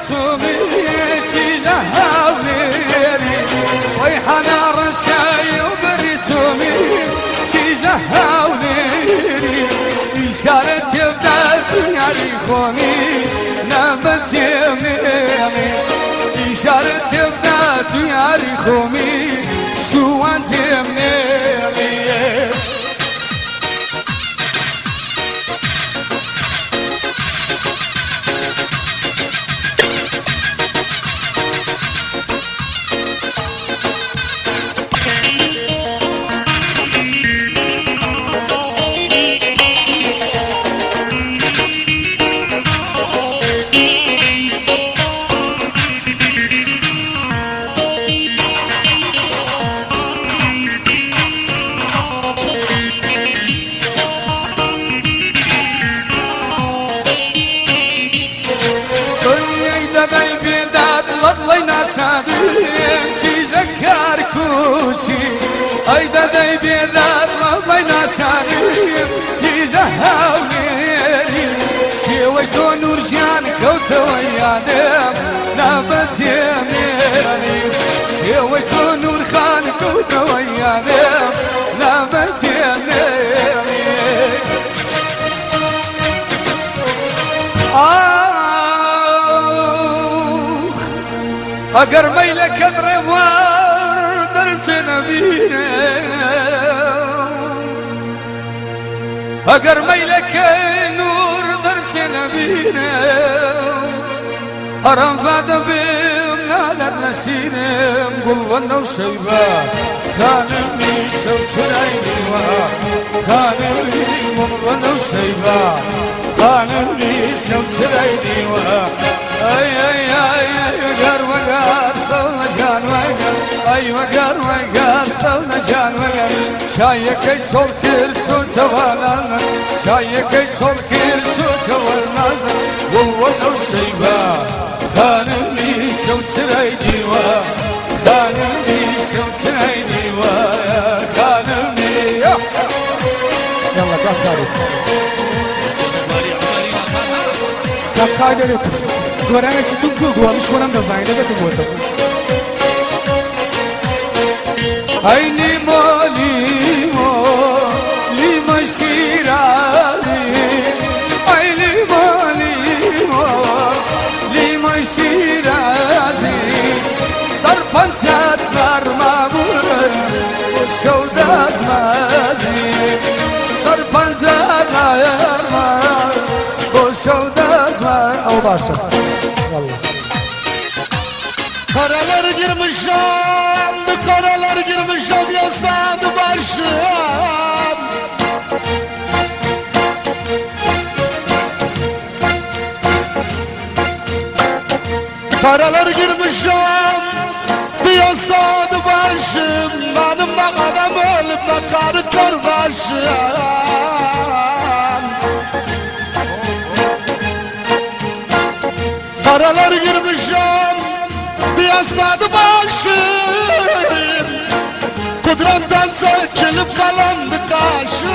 برسومي شيزة هاوليري ويحنا رشاي وبرسومي شيزة هاوليري إشارة يبدأ دنياري خومي نبس يميني إشارة يبدأ دنياري خومي شو زميني چیزکار کوچی ایدا دی بیدار ربی نشانیم دیزه هاویری شیوی تو نور جان کوتو یادم نبزیمی شیوی تو نور خان کوتو یادم نبزیمی اگر میلک دروار درس نبینه اگر میلک نور درس نبینه حرام زاده بیم نادر نسینم قلوان و شیبا کانمی شو سرائنی و کانمی قلوان و شیبا کانمی شو سرائنی و ay ay ay وقر وقر صونا جان وقر ay وقر وقر صونا جان وقر شايكي sol kir su tavanana شايكي sol kir su tavanana والله الشيبة كانوا لي شمس رايديوا كانوا لي شمس رايديوا كانوا لي يلا كفاري كفاري گرانه چی تو گوه میش کنم دا زنده به تو بوده ای لیمو لیمو لیمو شیرازی ای لیمو لیمو لیمو شیرازی سرپنچت برمامون و شود از مازی سرپنچت برمامون و شود از مازی او باشه والله karalar girmişim, karalar girmişim yasladı başım. Karalar girmişim, yasladı başım. Benim mağaram ölüp karı kardeşim. Karalar girmişim, yasladı başım. Kudretten çekilip kalandı kaşım.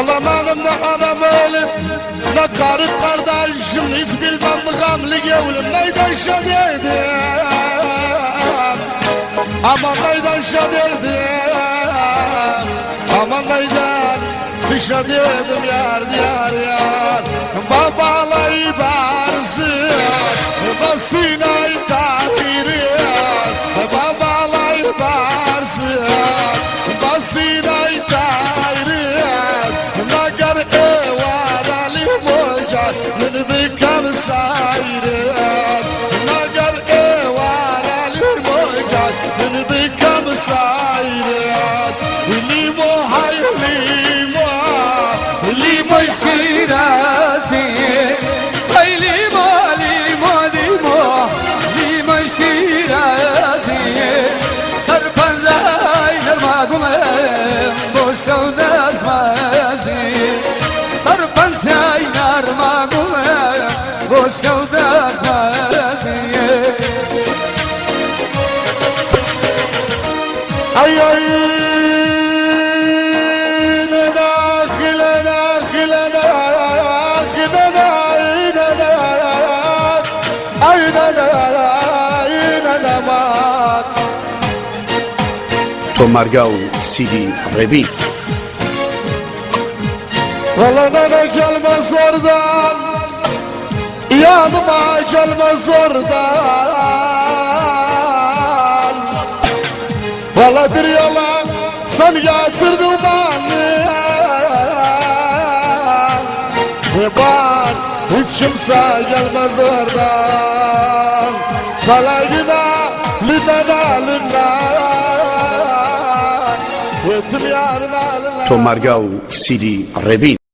Olamadım ne anam ölüm, ne karı kardeşim. Hiç bilmem mi gamlı gevlim, neyden şadedim. Aman neyden şadedim, aman neyden şadedim yar yar yar. Babalay barzın, basinay tahiriyar. Babalay barzın, basinay tahiriyar. Nagar evar ali mojar, min bikam sairiyar. Nagar evar ali mojar, min bikam sairiyar. Limo hay limo, limo شیرازی ای لیمو لیمو لیمو لیمو شیرازی سرپنزای نرماگومم با شود از مازی سرپنزای نرماگومم با شود از مازی ay ay, la la la la. Tomargao CD Rebit. Valla nene gelmez oradan, yanıma gelmez oradan. Valla bir yalan sen getirdin beni. Ve bak hiç kimse gelmez oradan. Kalayına libenalimden, ötüm yarın alına. Tomargao CD Rebit.